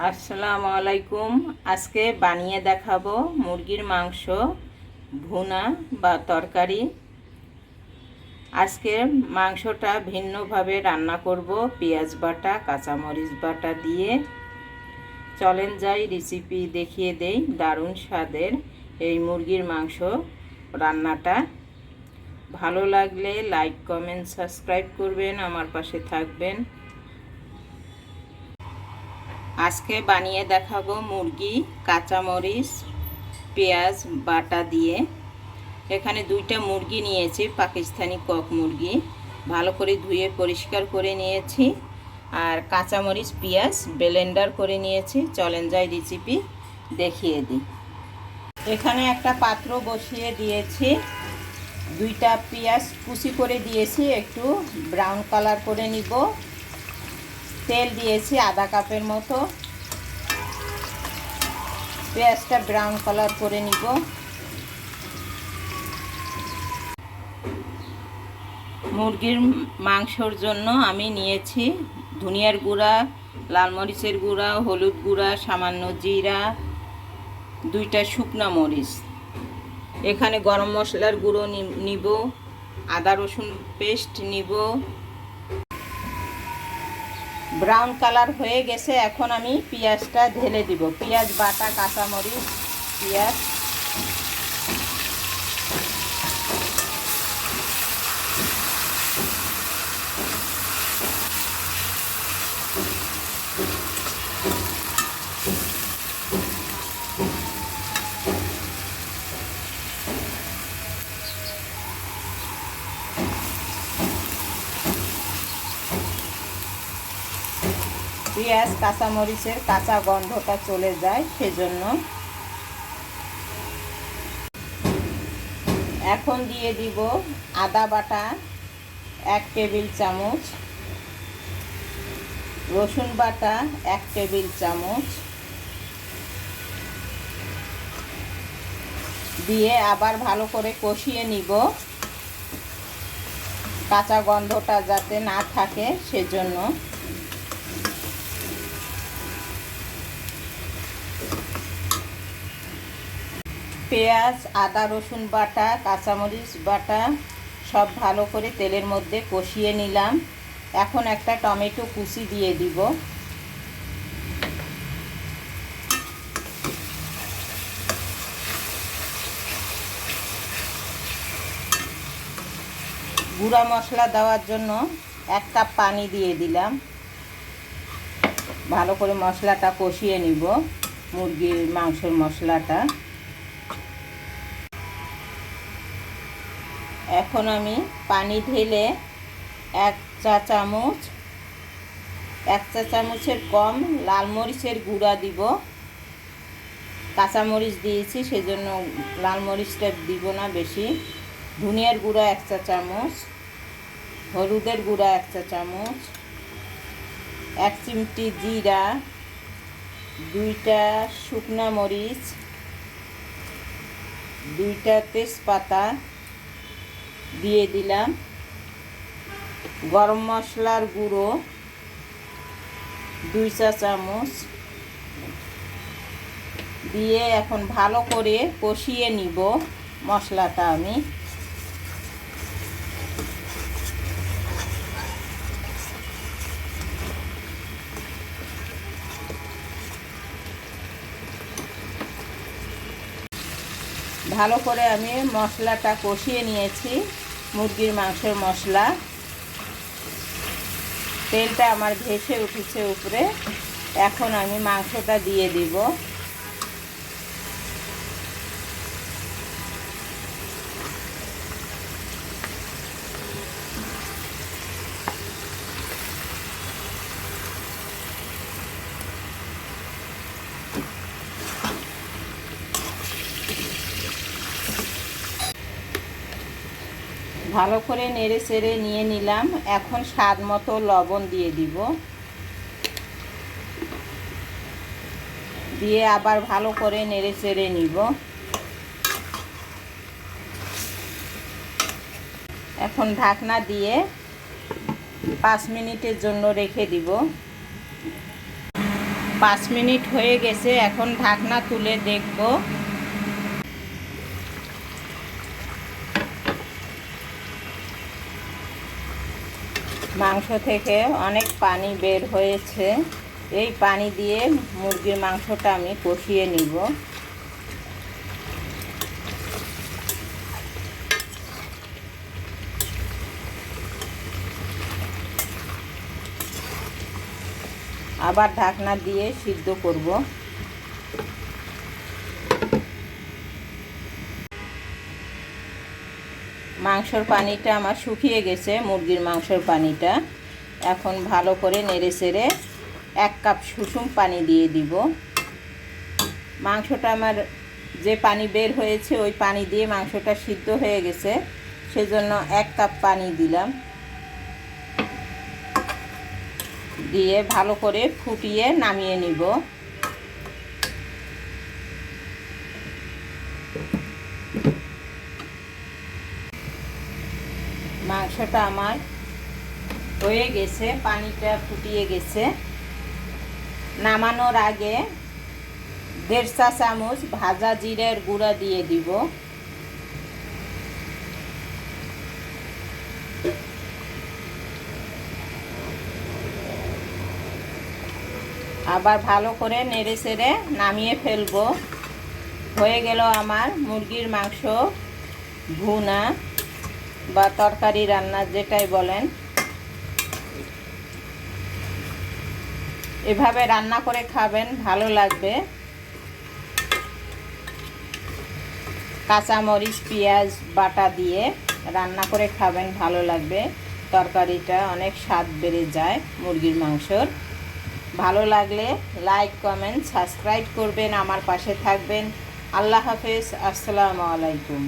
আসসালামু আলাইকুম। আজকে বানিয়ে দেখাবো মুরগির মাংস ভুনা বা তরকারি। আজকে মাংসটা ভিন্নভাবে রান্না করব, পেঁয়াজ বাটা কাঁচামরিচ বাটা দিয়ে। চলেন যাই রেসিপি দেখিয়ে দেই। দারুণ স্বাদের এই মুরগির মাংস রান্নাটা। ভালো লাগলে লাইক কমেন্ট সাবস্ক্রাইব করবেন, আমার পাশে থাকবেন। আজকে বানিয়ে দেখাবো মুরগি কাঁচামরিচ পেঁয়াজ বাটা দিয়ে। এখানে দুইটা মুরগি নিয়েছি, পাকিস্তানি কক মুরগি, ভালো করে ধুয়ে পরিষ্কার করে নিয়েছি। আর কাঁচামরিচ পেঁয়াজ ব্লেন্ডার করে নিয়েছি। চলেন যাই রেসিপি দেখিয়ে দিই। এখানে একটা পাত্র বসিয়ে দিয়েছি, দুইটা পেঁয়াজ কুচি করে দিয়েছি, একটু ব্রাউন কালার করে নিব। তেল দিয়েছি আধা কাপের মতো, পেঁয়াজটা ব্রাউন কালার করে নিব। মুরগির মাংসর জন্য আমি নিয়েছি ধনিয়ার গুঁড়া, লাল মরিচের গুঁড়া, হলুদ গুঁড়া, সামান্য জিরা, দুইটা শুকনা মরিচ। এখানে গরম মশলার গুঁড়ো নিব, আদা রসুন পেস্ট নিব। ব্রাউন কালার হয়ে গেছে, এখন আমি পেঁয়াজটা ঢেলে দিব। পেঁয়াজ বাটা কাঁচামরিচ পেঁয়াজ, পেঁয়াজ কাঁচামরিচের কাঁচা গন্ধটা চলে যায় সেজন্য। এখন দিয়ে দিব আদা বাটা 1 টেবিল চামচ, রসুন বাটা 1 টেবিল চামচ দিয়ে আবার ভালো করে কষিয়ে নিব, কাঁচা গন্ধটা যাতে না থাকে সেজন্য। পেঁয়াজ আদা রসুন বাটা কাঁচামরিচ বাটা সব ভালো করে তেলের মধ্যে কষিয়ে নিলাম। এখন একটা টমেটো কুচি দিয়ে দিব। গুঁড়া মশলা দেওয়ার জন্য 1 কাপ পানি দিয়ে দিলাম। ভালো করে মশলাটা কষিয়ে নিব, মুরগির মাংসের মশলাটা। এখন আমি পানি ঢেলে 1 চা চামচের কম লাল মরিচের গুঁড়া দিব। কাঁচামরিচ দিয়েছি সেজন্য লাল মরিচটা দিব না বেশি। ধনিয়ার গুঁড়া 1 চা চামচ, হলুদের গুঁড়া 1 চা চামচ, 1 চিমটি জিরা, 2টা শুকনা মরিচ, 2টা তেজপাতা দিয়ে দিলাম। গরম মশলার গুঁড়ো 2 চা চামচ দিয়ে এখন ভালো করে কষিয়ে নিব মশলাটা। আমি ভালো করে মশলাটা কষিয়ে নিয়েছি, মুরগির মাংসের মশলা। তেলটা আমার ভেসে উঠেছে উপরে। এখন আমি মাংসটা দিয়ে দিব। ভালো করে নেড়ে চেড়ে নিয়ে নিলাম। এখন স্বাদ মতো লবণ দিয়ে দিব, দিয়ে আবার ভালো করে নেড়ে চেড়ে নিব। এখন ঢাকনা দিয়ে 5 মিনিটের জন্য রেখে দিব। 5 মিনিট হয়ে গেছে, এখন ঢাকনা তুলে দেখব। মাংস থেকে অনেক পানি বের হয়েছে। এই পানি দিয়ে মুরগির মাংসটা আমি কষিয়ে নিব। আবার ঢাকনা দিয়ে সিদ্ধ করব। মাংসর পানিটা আমার শুকিয়ে গেছে, মুরগির মাংসর পানিটা। এখন ভালো করে নেড়েচেড়ে 1 কাপ সুষুম পানি দিয়ে দিব। মাংসটা আমার যে পানি বের হয়েছে ওই পানি দিয়ে মাংসটা সিদ্ধ হয়ে গেছে, সেজন্য 1 কাপ পানি দিলাম। দিয়ে ভালো করে ফুটিয়ে নামিয়ে নিব। মাংসটা আমার হয়ে গেছে, পানিটা ফুটিয়ে গেছে। নামানোর আগে 1.5 চা চামচ ভাজা জিরার গুঁড়া দিয়ে দিব। আবার ভালো করে নেড়েচেড়ে নামিয়ে ফেলবো। হয়ে গেল আমার মুরগির মাংস ভুনা বা তরকারি রান্না, যেটাই বলেন। এভাবে রান্না করে খাবেন, ভালো লাগবে। কাঁচামরিচ পেঁয়াজ বাটা দিয়ে রান্না করে খাবেন, ভালো লাগবে। তরকারিটা অনেক স্বাদ বেড়ে যায় মুরগির মাংসর। ভালো লাগলে লাইক কমেন্ট সাবস্ক্রাইব করবেন, আমার পাশে থাকবেন। আল্লাহ হাফেজ, আসসালামু আলাইকুম।